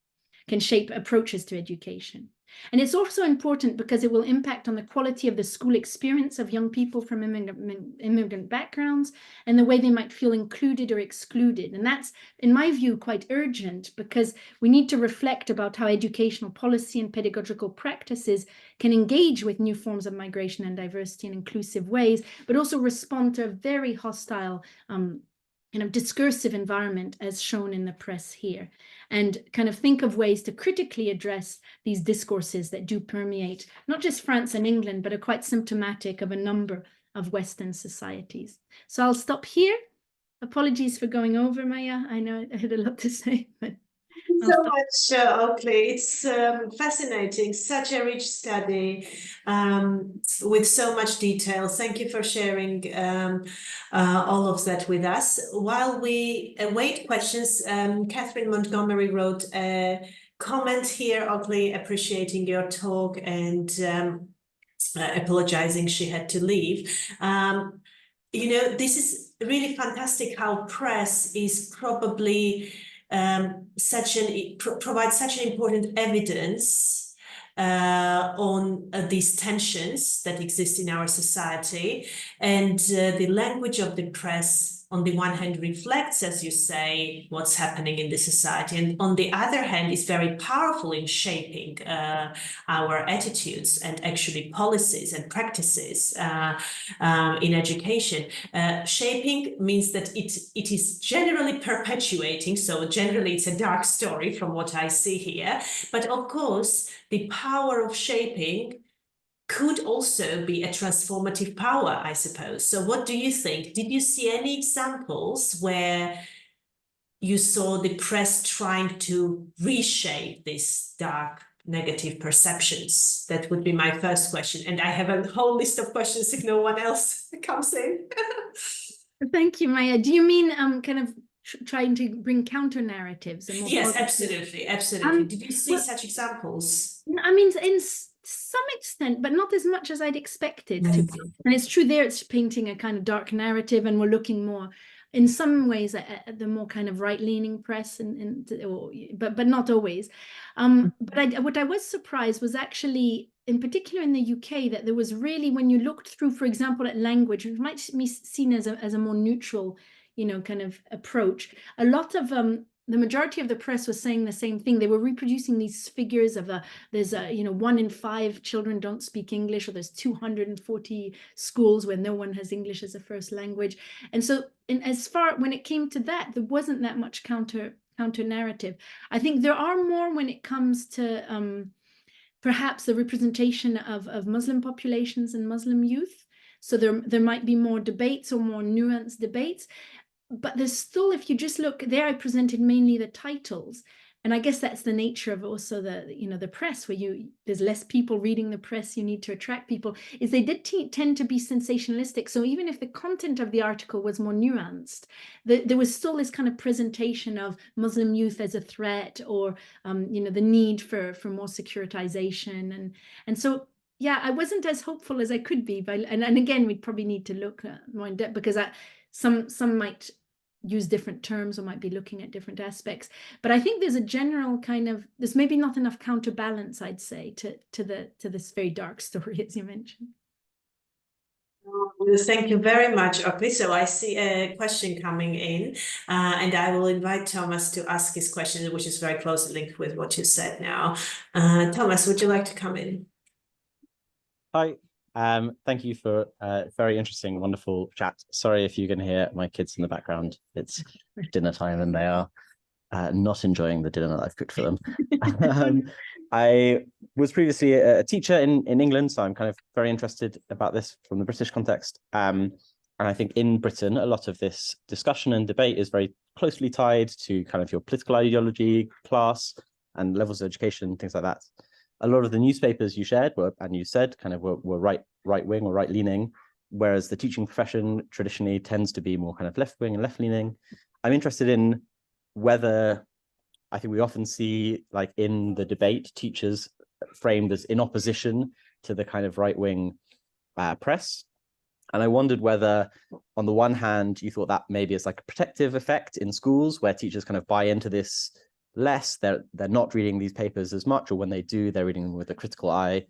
can shape approaches to education. And it's also important because it will impact on the quality of the school experience of young people from immigrant backgrounds and the way they might feel included or excluded. And that's, in my view, quite urgent because we need to reflect about how educational policy and pedagogical practices can engage with new forms of migration and diversity in inclusive ways, but also respond to a very hostile kind of discursive environment as shown in the press here, and kind of think of ways to critically address these discourses that do permeate not just France and England, but are quite symptomatic of a number of Western societies. So I'll stop here. Apologies for going over, Maya. I know I had a lot to say, but Thank you so much, Oakleigh. It's fascinating, such a rich study with so much detail. Thank you for sharing all of that with us. While we await questions, Catherine Montgomery wrote a comment here, Oakleigh, appreciating your talk and apologizing she had to leave. You know, this is really fantastic how press is probably provides such an important evidence on these tensions that exist in our society, and the language of the press on the one hand reflects, as you say, what's happening in the society, and on the other hand is very powerful in shaping our attitudes and actually policies and practices in education. Shaping means that it is generally perpetuating, so generally it's a dark story from what I see here, but of course the power of shaping could also be a transformative power, I suppose. So what do you think? Did you see any examples where you saw the press trying to reshape these dark negative perceptions? That would be my first question. And I have a whole list of questions if no one else comes in. Thank you, Maya. Do you mean kind of trying to bring counter narratives? And more Yes, absolutely. Did you see such examples? I mean, in some extent, but not as much as I'd expected to be. And it's true there, it's painting a kind of dark narrative, and we're looking more, in some ways, at the more kind of right-leaning press, but not always. But what I was surprised was actually, in particular in the UK, that there was really, when you looked through, for example, at language, which might be seen as a more neutral, kind of approach, a lot of the majority of the press was saying the same thing. They were reproducing these figures of there's 1 in 5 children don't speak English, or there's 240 schools where no one has English as a first language. And so when it came to that, there wasn't that much counter narrative. I think there are more when it comes to perhaps the representation of Muslim populations and Muslim youth. So there might be more debates or more nuanced debates. But there's still, if you just look there, I presented mainly the titles. And I guess that's the nature of also the press, where there's less people reading the press, you need to attract people, is they did tend to be sensationalistic. So even if the content of the article was more nuanced, there was still this kind of presentation of Muslim youth as a threat, or the need for more securitization. And so, yeah, I wasn't as hopeful as I could be. And again, we'd probably need to look more in depth, because some might use different terms or might be looking at different aspects. But I think there's a general kind of, there's maybe not enough counterbalance, I'd say, to this very dark story, as you mentioned. Thank you very much, Oakleigh. So I see a question coming in, and I will invite Thomas to ask his question, which is very closely linked with what you said now. Thomas, would you like to come in? Hi. Thank you for a very interesting, wonderful chat. Sorry if you can hear my kids in the background. It's dinner time and they are not enjoying the dinner that I've cooked for them. I was previously a teacher in England, so I'm kind of very interested about this from the British context. And I think in Britain, a lot of this discussion and debate is very closely tied to kind of your political ideology, class, and levels of education, things like that. A lot of the newspapers you shared were right-wing or right-leaning, whereas the teaching profession traditionally tends to be more kind of left-wing and left-leaning. I'm interested in whether, I think we often see, like in the debate, teachers framed as in opposition to the kind of right-wing press. And I wondered whether, on the one hand, you thought that maybe it's like a protective effect in schools where teachers kind of buy into this less, they're not reading these papers as much, or when they do, they're reading them with a critical eye,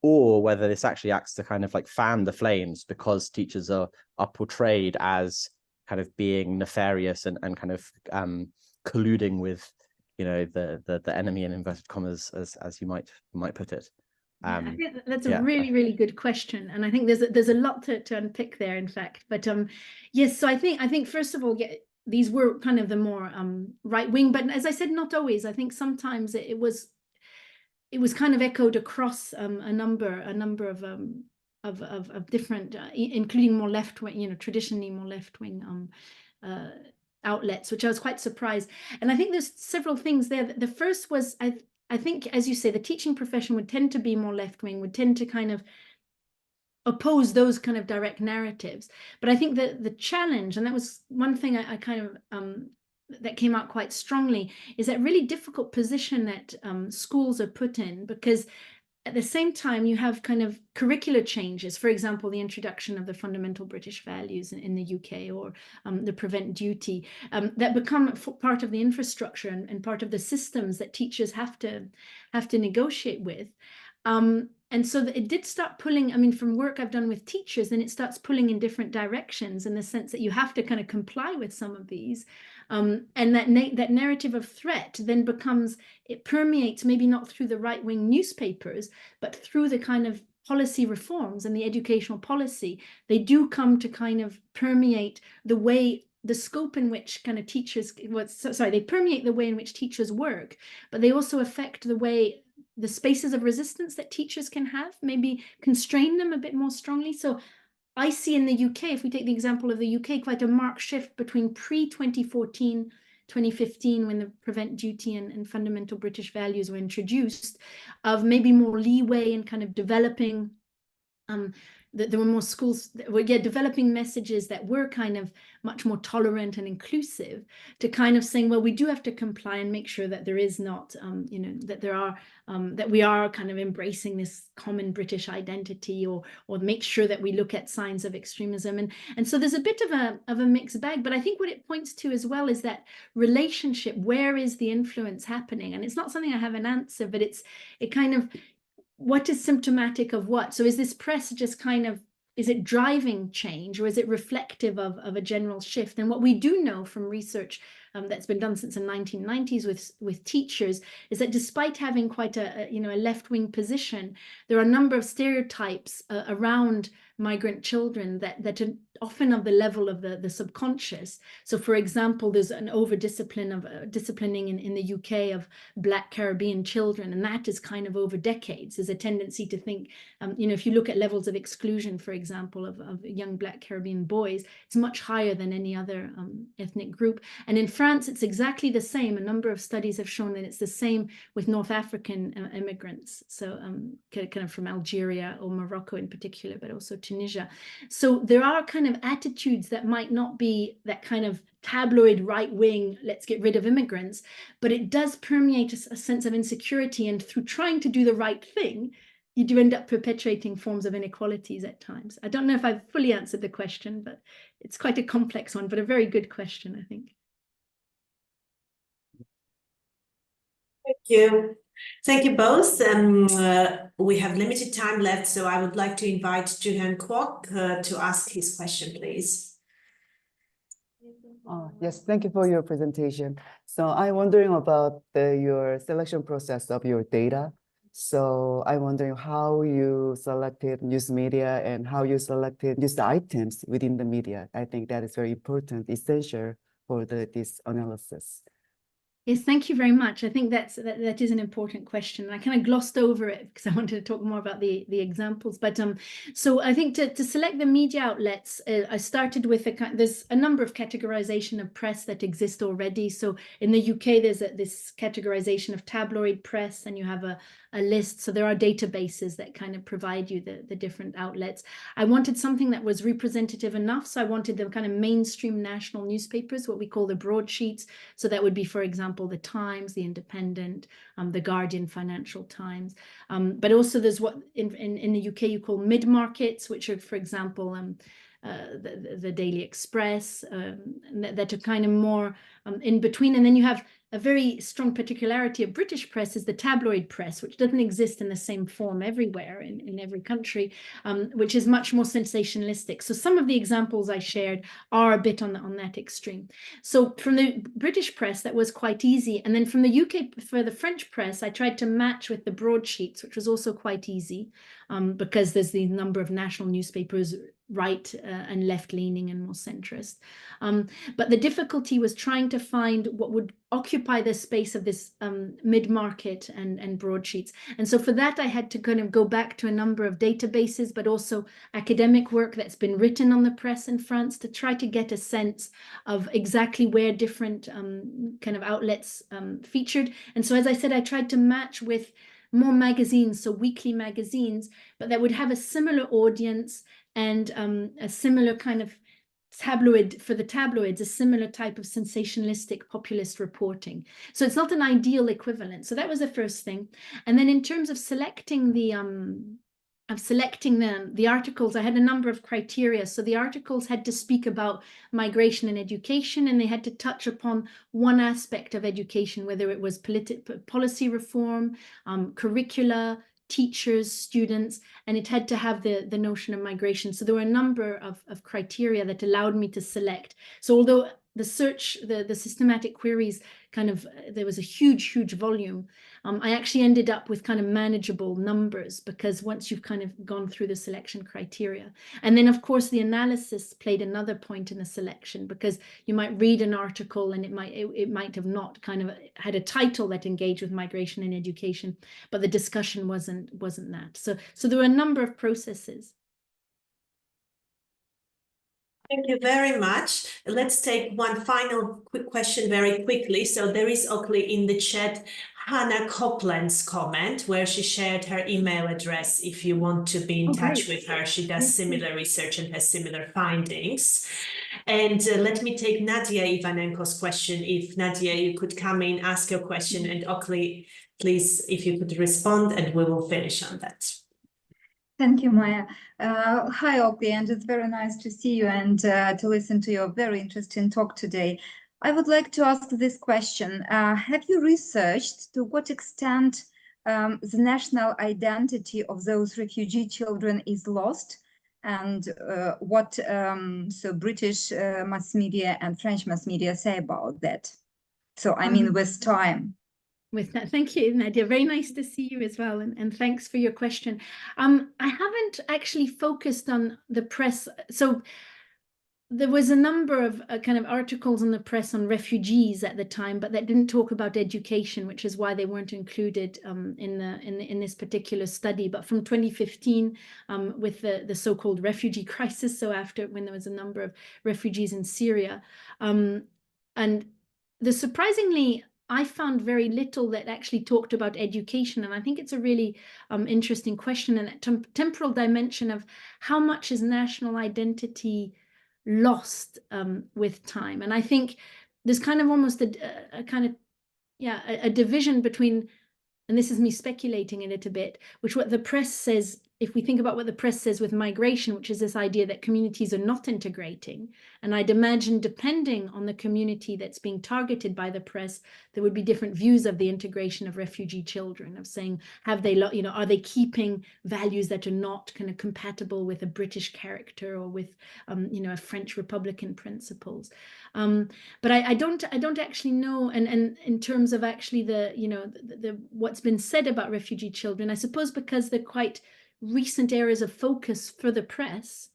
or whether this actually acts to kind of like fan the flames because teachers are portrayed as kind of being nefarious and kind of colluding with the enemy in inverted commas, as you might put it. I think that's a really, really good question, and I think there's a lot to unpick there, in fact. But yes, so I think first of all, these were kind of the more right wing, but as I said, not always. I think sometimes it was kind of echoed across a number of different, including more left wing, traditionally more left wing outlets, which I was quite surprised. And I think there's several things there. The first was, I think, as you say, the teaching profession would tend to be more left wing, would tend to kind of oppose those kind of direct narratives. But I think that the challenge, and that was one thing I kind of that came out quite strongly, is that really difficult position that schools are put in, because at the same time you have kind of curricular changes, for example, the introduction of the fundamental British values in the UK, or the prevent duty, that become part of the infrastructure and part of the systems that teachers have to negotiate with. And And so it did start pulling, I mean, from work I've done with teachers, and it starts pulling in different directions in the sense that you have to kind of comply with some of these. And that narrative of threat then becomes, it permeates maybe not through the right-wing newspapers, but through the kind of policy reforms and the educational policy. They do come to kind of permeate the way, the scope in which kind of teachers, they permeate the way in which teachers work, but they also affect the way, the spaces of resistance that teachers can have, maybe constrain them a bit more strongly. So I see in the UK, if we take the example of the UK, quite a marked shift between pre-2014, 2015, when the prevent duty and fundamental British values were introduced, of maybe more leeway in kind of developing, that there were more schools that were developing messages that were kind of much more tolerant and inclusive, to kind of saying, well, we do have to comply and make sure that there is not, you know, that there are, that we are kind of embracing this common British identity, or make sure that we look at signs of extremism. And so there's a bit of a mixed bag, but I think what it points to as well is that relationship, where is the influence happening? And it's not something I have an answer, but it kind of, what is symptomatic of what? So is this press just kind of, is it driving change, or is it reflective of a general shift? And what we do know from research that's been done since the 1990s with teachers is that despite having quite a left-wing position, there are a number of stereotypes around migrant children that are often of the level of the subconscious. So for example, there's an disciplining in the UK of Black Caribbean children, and that is kind of over decades. There's a tendency to think, if you look at levels of exclusion, for example, of young Black Caribbean boys, it's much higher than any other ethnic group. And in France, it's exactly the same. A number of studies have shown that it's the same with North African immigrants. So kind of from Algeria or Morocco in particular, but also Tunisia. So there are kind of attitudes that might not be that kind of tabloid right wing, let's get rid of immigrants, but it does permeate a sense of insecurity. And through trying to do the right thing, you do end up perpetuating forms of inequalities at times. I don't know if I've fully answered the question, but it's quite a complex one, but a very good question, I think. Thank you. Thank you both. We have limited time left, so I would like to invite Julian Kwok to ask his question, please. Yes, thank you for your presentation. So I'm wondering about your selection process of your data. So I'm wondering how you selected news media and how you selected news items within the media. I think that is very important, essential for this analysis. Yes, thank you very much. I think that is an important question. I kind of glossed over it because I wanted to talk more about the examples. But so I think to select the media outlets, I started with there's a number of categorization of press that exist already. So in the UK, there's this categorization of tabloid press, and you have a list. So there are databases that kind of provide you the different outlets. I wanted something that was representative enough. So I wanted the kind of mainstream national newspapers, what we call the broadsheets. So that would be, for example, the Times, the Independent, the Guardian, Financial Times. But also there's what in the UK you call mid-markets, which are, for example, the Daily Express, that are kind of more in between. And then you have a very strong particularity of British press is the tabloid press, which doesn't exist in the same form everywhere in every country, which is much more sensationalistic. So some of the examples I shared are a bit on that extreme. So from the British press, that was quite easy. And then from the UK, for the French press, I tried to match with the broadsheets, which was also quite easy because there's the number of national newspapers, right and left-leaning and more centrist. But the difficulty was trying to find what would occupy the space of this mid-market and broadsheets. And so for that, I had to kind of go back to a number of databases, but also academic work that's been written on the press in France to try to get a sense of exactly where different kind of outlets featured. And so, as I said, I tried to match with more magazines, so weekly magazines, but that would have a similar audience and a similar kind of tabloid, for the tabloids, a similar type of sensationalistic populist reporting. So it's not an ideal equivalent. So that was the first thing. And then in terms of selecting the articles, I had a number of criteria. So the articles had to speak about migration and education, and they had to touch upon one aspect of education, whether it was policy reform, curricula, teachers, students, and it had to have the notion of migration. So there were a number of criteria that allowed me to select. So although the search, the systematic queries kind of, there was a huge volume, I actually ended up with kind of manageable numbers, because once you've kind of gone through the selection criteria. And then of course the analysis played another point in the selection, because you might read an article and it might have not kind of had a title that engaged with migration and education, but the discussion wasn't that. So there were a number of processes. Thank you very much. Let's take one final quick question very quickly. So there is Oakleigh in the chat, Hannah Copland's comment, where she shared her email address if you want to be in touch with her. She does similar research and has similar findings. And let me take Nadia Ivanenko's question. If Nadia, you could come in, ask your question, and Oakleigh, please, if you could respond, and we will finish on that. Thank you, Maya. Hi, Oakleigh, and it's very nice to see you and to listen to your very interesting talk today. I would like to ask this question. Have you researched to what extent the national identity of those refugee children is lost, and what so British mass media and French mass media say about that? So I mean with time. With that, thank you, Nadia. Very nice to see you as well, and thanks for your question. I haven't actually focused on the press. So there was a number of kind of articles in the press on refugees at the time, but that didn't talk about education, which is why they weren't included in this particular study. But from 2015, with the so-called refugee crisis, so after when there was a number of refugees in Syria, and surprisingly, I found very little that actually talked about education. And I think it's a really interesting question, and a temporal dimension of how much is national identity lost with time. And I think there's kind of almost a division between, and this is me speculating in it a bit, which what the press says, if we think about what the press says with migration, which is this idea that communities are not integrating. And I'd imagine, depending on the community that's being targeted by the press, there would be different views of the integration of refugee children, of saying, have they, are they keeping values that are not kind of compatible with a British character or with, a French Republican principles. But I don't actually know, and in terms of actually the what's been said about refugee children, I suppose because they're quite recent areas of focus for the press,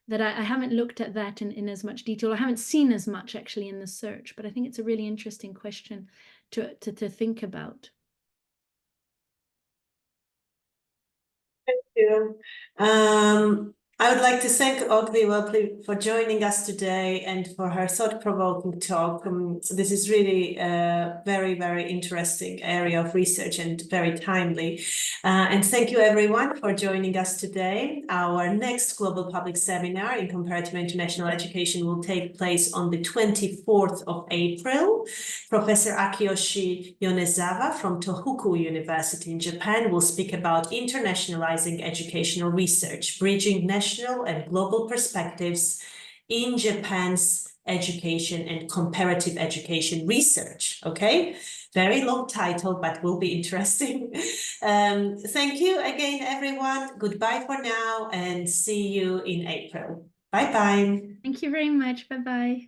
that I haven't looked at that in as much detail. I haven't seen as much actually in the search, but I think it's a really interesting question to think about. Thank you. I would like to thank Oakleigh Welply for joining us today and for her thought-provoking talk. This is really a very, very interesting area of research and very timely. And thank you everyone for joining us today. Our next Global Public Seminar in Comparative International Education will take place on the 24th of April. Professor Akiyoshi Yonezawa from Tohoku University in Japan will speak about internationalizing educational research, bridging national and global perspectives in Japan's education and comparative education research. Okay, very long title, but will be interesting. Thank you again, everyone. Goodbye for now, and see you in April. Bye-bye. Thank you very much. Bye-bye.